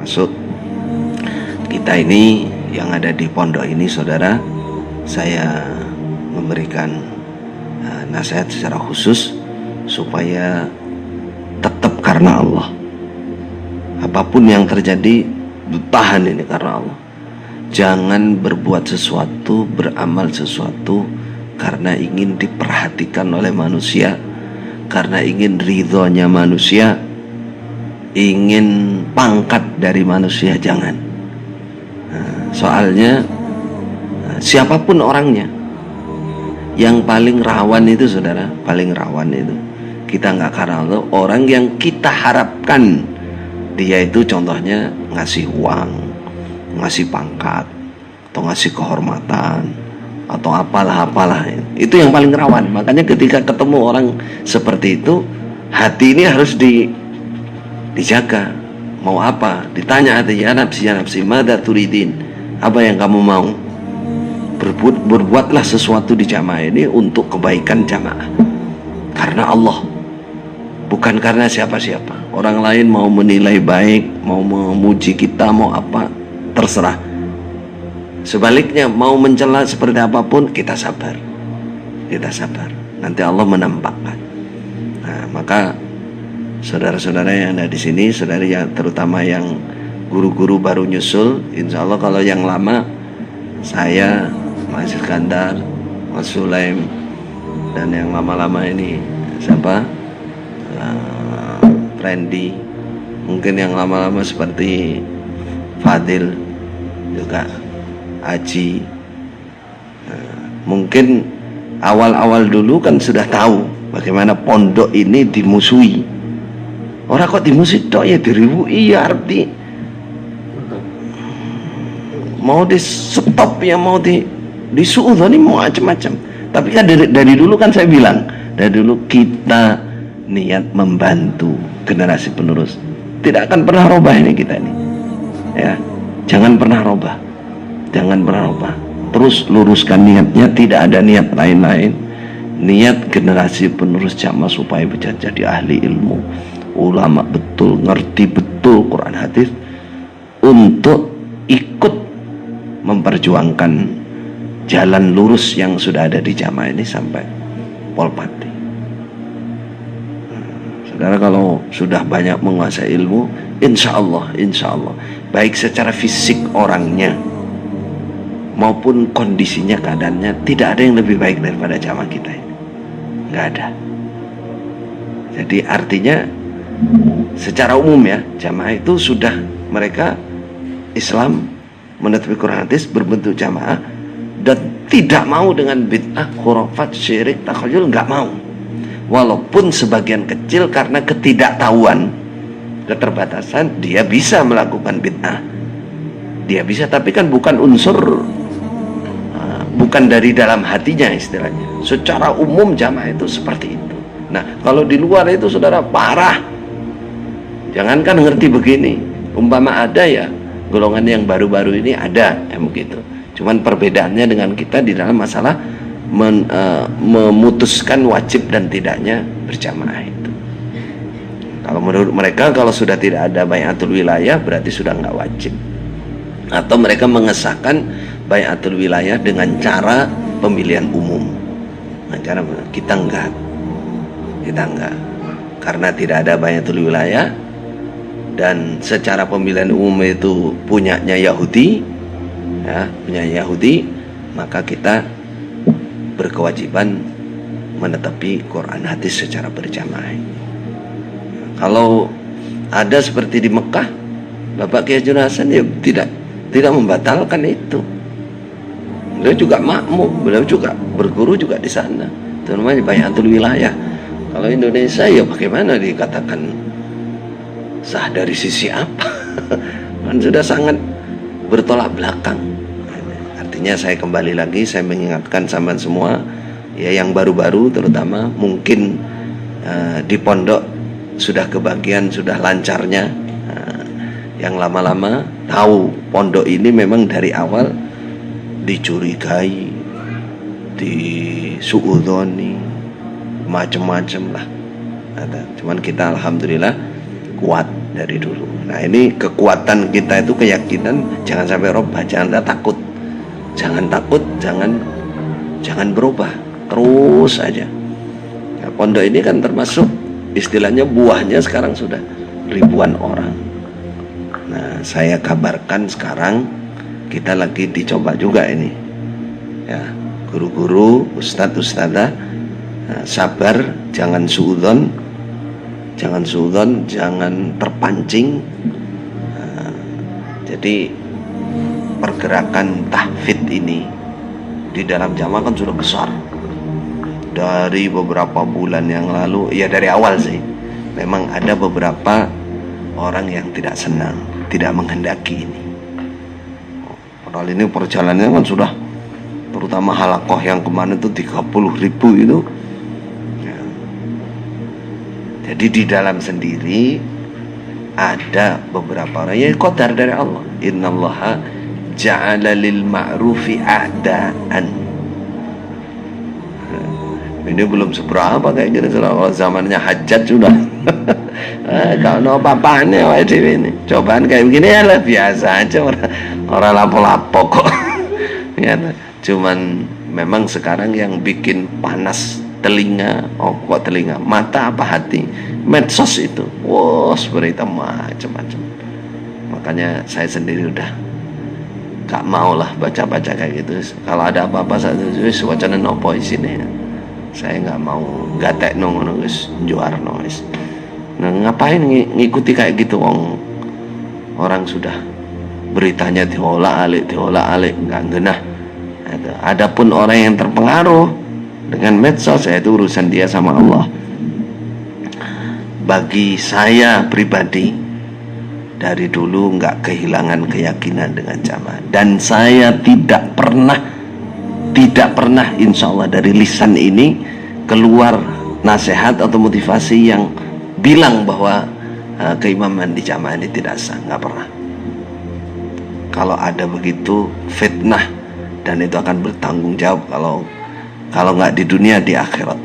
Termasuk kita ini yang ada di pondok ini, saudara, saya memberikan nasihat secara khusus supaya tetap karena Allah. Apapun yang terjadi, tahan ini karena Allah. Jangan berbuat sesuatu, beramal sesuatu karena ingin diperhatikan oleh manusia, karena ingin ridhonya manusia, ingin pangkat dari manusia. Jangan. Soalnya siapapun orangnya, yang paling rawan itu, saudara, paling rawan itu kita nggak karena Allah, orang yang kita harapkan dia itu contohnya ngasih uang, ngasih pangkat, atau ngasih kehormatan, atau apalah itu yang paling rawan. Makanya ketika ketemu orang seperti itu, hati ini harus dijaga. Mau apa? Ditanya hati, ya nafsi, mada turidin, apa yang kamu mau? Berbuatlah sesuatu di jamaah ini untuk kebaikan jamaah, karena Allah, bukan karena siapa-siapa. Orang lain mau menilai baik, mau memuji kita, mau apa, terserah. Sebaliknya mau mencela seperti apapun, kita sabar, nanti Allah menampakkan. Nah, maka saudara-saudara yang ada di sini, saudari yang terutama yang guru-guru baru nyusul, insya Allah kalau yang lama, saya, Mas Iskandar, Mas Sulaim, dan yang lama-lama ini siapa? Randy, mungkin yang lama-lama seperti Fadil, juga Aji. Mungkin awal-awal dulu kan sudah tahu bagaimana pondok ini dimusuhi. Orang kok dimusuhi toh ya diribui, ya arti mau di stop ya, mau disuudhoni, mau macam-macam. Tapi kan dari dulu kan saya bilang, dari dulu kita niat membantu generasi penerus, tidak akan pernah robah ini kita ini, ya. Jangan pernah robah, terus luruskan niatnya, tidak ada niat lain-lain. Niat generasi penerus jamaah supaya bisa jadi ahli ilmu, ulama betul, ngerti betul Quran hadis, untuk ikut memperjuangkan jalan lurus yang sudah ada di jamaah ini sampai Polpati. Saudara, kalau sudah banyak menguasai ilmu, insya Allah, baik secara fisik orangnya maupun kondisinya, keadaannya, tidak ada yang lebih baik daripada jamaah kita ini. Nggak ada. Jadi artinya secara umum ya, jamaah itu sudah, mereka Islam menetapi Quran hadis berbentuk jamaah dan tidak mau dengan bid'ah, khurafat, syirik, takhayul, nggak mau. Walaupun sebagian kecil karena ketidaktahuan, keterbatasan, dia bisa melakukan bid'ah, dia bisa, tapi kan bukan unsur, bukan dari dalam hatinya istilahnya. Secara umum jamaah itu seperti itu. Nah, kalau di luar itu, saudara, parah. Jangankan ngerti begini, umpama ada ya golongan yang baru-baru ini ada yang begitu. Cuman perbedaannya dengan kita di dalam masalah memutuskan wajib dan tidaknya berjamaah itu. Kalau menurut mereka, kalau sudah tidak ada bai'atul wilayah berarti sudah nggak wajib, atau mereka mengesahkan bai'atul wilayah dengan cara pemilihan umum. Nah, cara kita enggak, karena tidak ada bai'atul wilayah dan secara pemilihan umum itu punyanya Yahudi, ya, maka kita berkewajiban menetapi Quran hadis secara berjamaah. Kalau ada seperti di Mekah, Bapak Kiai Haji Hasan ya tidak membatalkan itu. Beliau juga makmum, beliau juga berguru juga di sana. Itu namanya bayatul wilayah. Kalau Indonesia ya bagaimana dikatakan sah dari sisi apa? Kan sudah sangat bertolak belakang. Artinya saya kembali lagi, saya mengingatkan sama semua ya, yang baru-baru terutama mungkin di pondok sudah kebagian, sudah lancarnya. Yang lama-lama tahu pondok ini memang dari awal dicurigai, disuudoni, macam-macam lah ada. Cuman kita alhamdulillah kuat dari dulu. Nah ini kekuatan kita itu keyakinan, jangan sampai robah, jangan takut, jangan berubah, terus aja. Nah, pondok ini kan termasuk istilahnya buahnya sekarang sudah ribuan orang. Nah saya kabarkan sekarang kita lagi dicoba juga ini ya, guru-guru, ustadz-ustadzah, sabar, jangan suudzon, jangan terpancing. Jadi pergerakan tahfidz ini di dalam jamaah kan sudah besar dari beberapa bulan yang lalu ya. Dari awal sih memang ada beberapa orang yang tidak senang, tidak menghendaki ini. Padahal ini perjalanannya kan sudah, terutama halakoh yang kemarin itu 30.000 itu ya. Jadi di dalam sendiri ada beberapa orang ya, qadar dari Allah. Innallaha ja'ala lil ma'rufi a'daan. Ini belum seberapa kayak gini, kalau zamannya hajat sudah. Kalau apa-apaannya ini cobaan kayak begini ya lah biasa aja, orang lapo-lapo kok. Ya, cuman memang sekarang yang bikin panas telinga, kok telinga, mata apa hati, medsos itu, wah berita macam-macam. Makanya saya sendiri udah gak mau lah baca-baca kayak gitu. Kalau ada apa-apa saya wacana nopo isine, saya nggak mau gatek ngono wis juarno wis. Nah, ngapain ngikuti kayak gitu, orang sudah beritanya diolak-alik nggak genah. Adapun orang yang terpengaruh dengan medsos, itu urusan dia sama Allah. Bagi saya pribadi dari dulu nggak kehilangan keyakinan dengan jamaah, dan saya tidak pernah insya Allah dari lisan ini keluar nasihat atau motivasi yang bilang bahwa keimaman di jamaah ini tidak sah, nggak pernah. Kalau ada begitu fitnah, dan itu akan bertanggung jawab kalau nggak di dunia, di akhirat.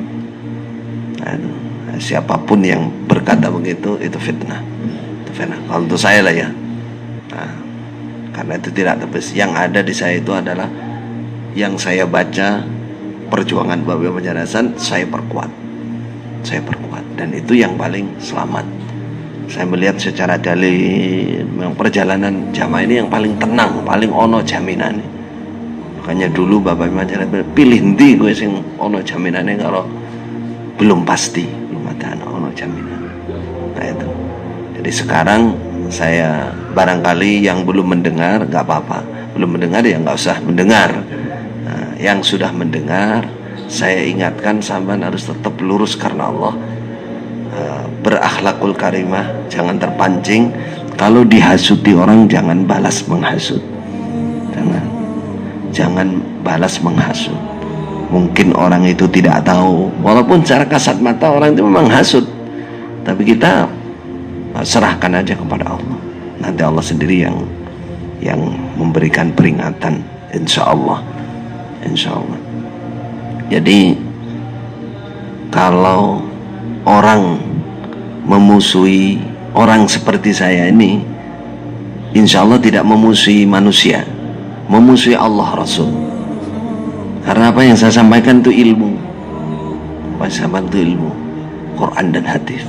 Siapapun yang berkata begitu itu fitnah. Kalau untuk saya lah ya. Nah, karena itu tidak tebus. Yang ada di saya itu adalah yang saya baca perjuangan Bapak Haji Hasan, saya perkuat, dan itu yang paling selamat. Saya melihat secara dalil memang perjalanan jamaah ini yang paling tenang, paling ono jaminan. Makanya dulu Bapak Haji Hasan pilih ndi gue sing ono jaminannya, kalau belum pasti, belum ada ono jaminan. Nah itu. Jadi sekarang saya barangkali yang belum mendengar nggak apa-apa, belum mendengar ya nggak usah mendengar. Nah, yang sudah mendengar saya ingatkan, sampean harus tetap lurus karena Allah, berakhlakul karimah, jangan terpancing. Kalau dihasuti orang jangan balas menghasut, jangan balas menghasut. Mungkin orang itu tidak tahu, walaupun secara kasat mata orang itu memang hasut, tapi kita serahkan aja kepada Allah. Nanti Allah sendiri yang memberikan peringatan, insya Allah. Jadi kalau orang memusuhi orang seperti saya ini, insya Allah tidak memusuhi manusia, memusuhi Allah Rasul. Karena apa yang saya sampaikan itu ilmu, Quran dan hadis.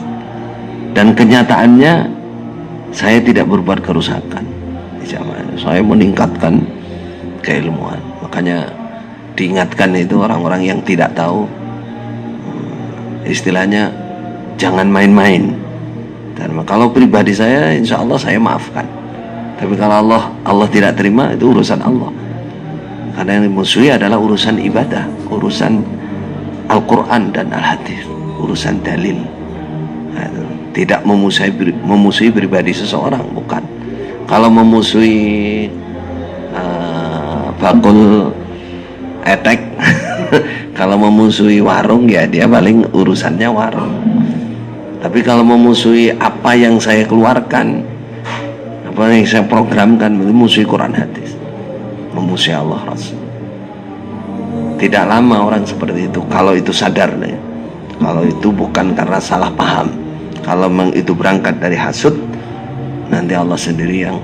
Dan kenyataannya saya tidak berbuat kerusakan, saya meningkatkan keilmuan. Makanya diingatkan itu orang-orang yang tidak tahu, istilahnya jangan main-main, Dan kalau pribadi saya, insya Allah saya maafkan. Tapi kalau Allah tidak terima, itu urusan Allah. Karena yang dimusuhi adalah urusan ibadah, urusan Al-Quran dan Al-Hadis, urusan dalil. Nah, tidak memusuhi pribadi seseorang, bukan. Kalau memusuhi bakul etek kalau memusuhi warung, ya dia paling urusannya warung. Tapi kalau memusuhi apa yang saya keluarkan, apa yang saya programkan, itu musuhi Quran hadis, memusuhi Allah Rasul. Tidak lama orang seperti itu kalau itu sadar, ya. Kalau itu bukan karena salah paham. Kalau itu berangkat dari hasud, nanti Allah sendiri yang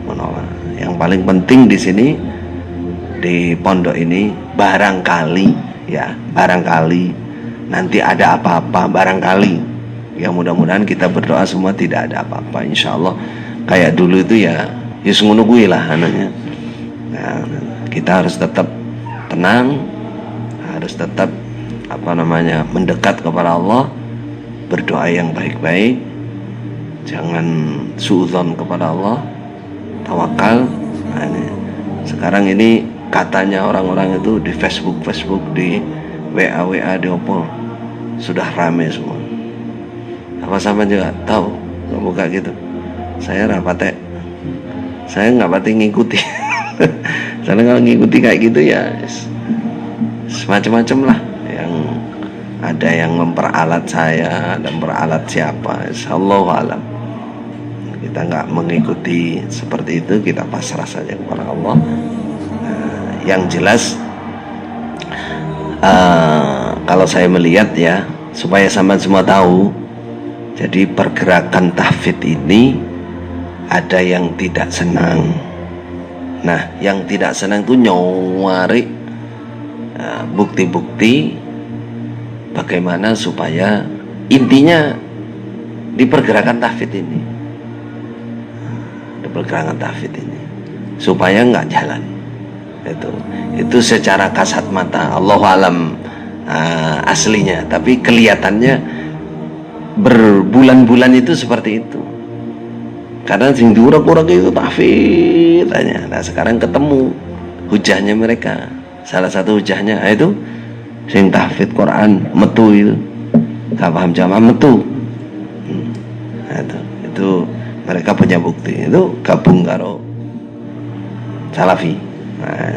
menolak. Yang paling penting di sini, di pondok ini, barangkali nanti ada apa-apa, barangkali. Ya mudah-mudahan kita berdoa semua tidak ada apa-apa, insya Allah. Kayak dulu itu ya ngono kuwi lah anaknya. Nah, kita harus tetap tenang, harus tetap mendekat kepada Allah, berdoa yang baik-baik, jangan suudzon kepada Allah, tawakal. Nah, sekarang ini katanya orang-orang itu di Facebook, di WA di Oppo sudah rame semua. Apa sama juga tahu nggak buka gitu? Saya rapate, saya nggak pati ngikuti. Soalnya kalau ngikuti kayak gitu ya semacam-macam lah. Yang ada yang memperalat saya dan memperalat siapa, Allahu alam. Kita nggak mengikuti seperti itu, kita pasrah saja kepada Allah. Yang jelas kalau saya melihat ya, supaya sama semua tahu, jadi pergerakan tahfidz ini ada yang tidak senang. Nah, yang tidak senang itu nyari bukti-bukti bagaimana supaya, intinya di pergerakan tahfidz ini, supaya nggak jalan. Itu secara kasat mata, Allahu alam aslinya, tapi kelihatannya berbulan-bulan itu seperti itu. Karena sing diurak-urak itu tahfidz aja. Nah, sekarang ketemu hujahnya mereka. Salah satu hujahnya itu sing tahfidz Quran metu itu, gak paham jamaah metu. Nah, itu mereka punya bukti. Itu gabung karo Salafi. Nah,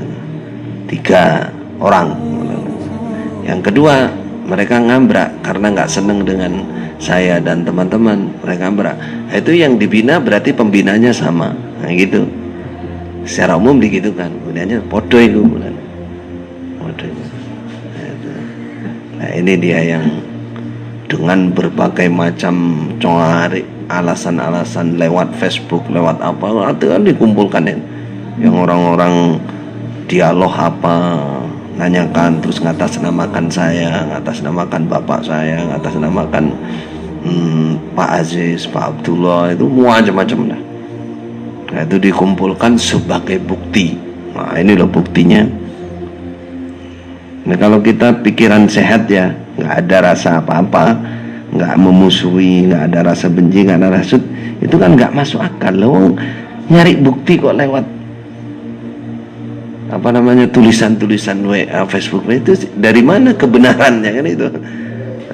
3 orang. Yang kedua, mereka ngambrak karena nggak seneng dengan saya dan teman-teman. Mereka ngambrak. Nah, itu yang dibina berarti pembinanya sama. Nah, gitu. Secara umum begitu kan. Pembinanya podo itu bukan. Nah, ini dia yang dengan berbagai macam cari alasan-alasan lewat Facebook, lewat apa, itu kan dikumpulkan ya. Yang orang-orang dialog apa, nanyakan, terus ngatasnamakan saya, ngatasnamakan bapak saya, ngatasnamakan Pak Aziz, Pak Abdullah, itu macam-macam dah. Nah, itu dikumpulkan sebagai bukti. Nah, ini loh buktinya. Nah, kalau kita pikiran sehat ya, nggak ada rasa apa-apa, nggak memusuhi, nggak ada rasa benci, nggak ada rasa, itu kan nggak masuk akal loh. Nyari bukti kok lewat tulisan-tulisan WA, Facebook, itu dari mana kebenarannya kan itu?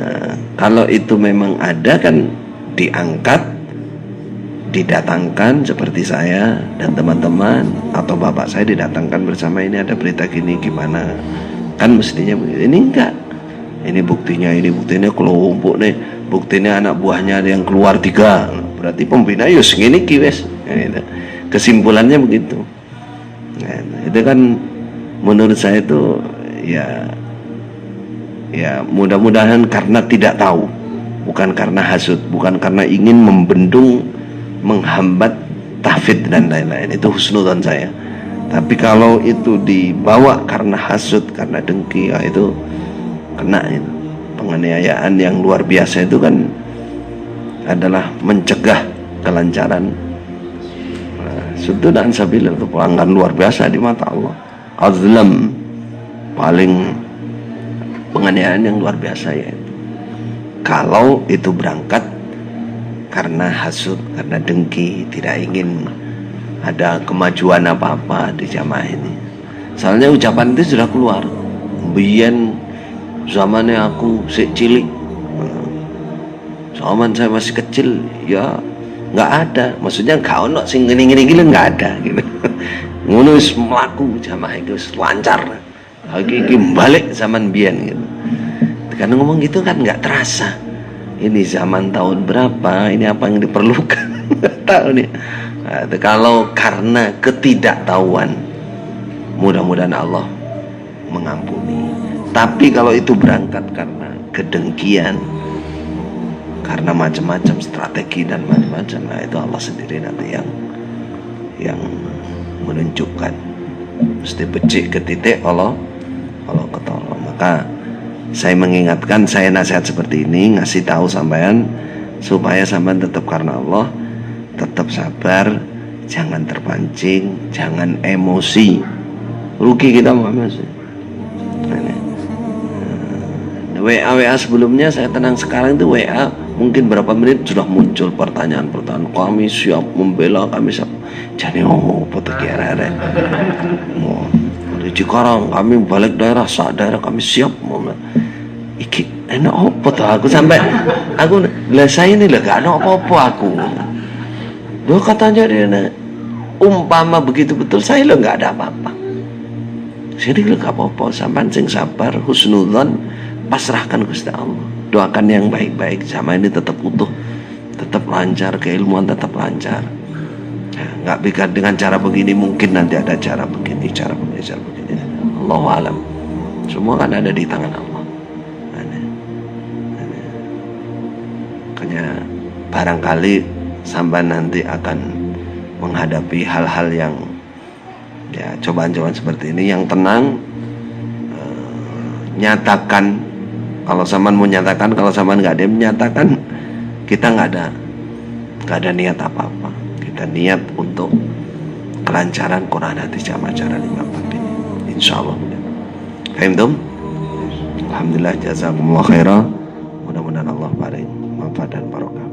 Nah, kalau itu memang ada kan diangkat, didatangkan seperti saya dan teman-teman atau bapak saya didatangkan bersama, ini ada berita gini gimana, kan mestinya begitu. Ini enggak, ini buktinya kelompok nih, buktinya anak buahnya ada yang keluar 3, berarti pembina yus gini kiwes, gitu. Kesimpulannya begitu. Nah, itu kan menurut saya itu ya mudah-mudahan karena tidak tahu, bukan karena hasud, bukan karena ingin membendung, menghambat tahfidz dan lain-lain. Itu husnudzon saya. Tapi kalau itu dibawa karena hasud, karena dengki, ya itu kena itu. Penganiayaan yang luar biasa itu kan adalah mencegah kelancaran. Sududan sabilillah, itu pelanggaran luar biasa di mata Allah. Azlam, paling penganiayaan yang luar biasa ya. Kalau itu berangkat karena hasud, karena dengki, tidak ingin ada kemajuan apa-apa di jamaah ini. Soalnya ucapan itu sudah keluar. Biyen zamannya aku sik cilik, zaman saya masih kecil, ya nggak ada. Maksudnya gak ono sing ngene-ngene iki nggak ada gitu. Ngono wis mlaku jamaah itu lancar. Lagi balik zaman biyen gitu. Karena ngomong gitu kan nggak terasa. Ini zaman tahun berapa? Ini apa yang diperlukan? Nggak tahu nih. Nah, kalau karena ketidaktahuan, mudah-mudahan Allah mengampuni. Tapi kalau itu berangkat karena kedengkian, karena macam-macam strategi dan macam-macam, nah itu Allah sendiri nanti yang menunjukkan. Mesti becik ke titik Allah ketolong. Maka saya mengingatkan, saya nasihat seperti ini, ngasih tahu sampean supaya sampean tetap karena Allah, tetap sabar, jangan terpancing, jangan emosi. Rugi kita Muhammad. WA sebelumnya saya tenang, sekarang itu WA mungkin berapa menit sudah muncul pertanyaan-pertanyaan. Kami siap membela, kami siap. Jadi foto kira di Cikarang kami balik daerah, sak daerah kami siap. Iki enak apa tuh aku sampai aku lah saya ini lah gak ada apa-apa aku. Loh katanya dia umpama begitu betul saya lo nggak ada apa-apa. Jadi lo gak apa-apa, sampai sing sabar, husnudzon, pasrahkan Gusti Allah. Doakan yang baik-baik, sama ini tetap utuh, tetap lancar, keilmuan tetap lancar. Nggak bisa dengan cara begini, mungkin nanti ada cara begini, cara begini. Allahu alam. Semua kan ada di tangan Allah. Makanya barangkali sampai nanti akan menghadapi hal-hal yang ya cobaan-cobaan seperti ini, yang tenang, nyatakan. Kalau sampean mau nyatakan, kalau sampean nggak ada yang menyatakan, kita nggak ada niat apa-apa. Kita niat untuk kelancaran Quran hadis jamaah acara 54 ini, insyaallah. Fahimtum? Alhamdulillah, jazakumullah khairan. Mudah-mudahan Allah paling manfaat dan barokah.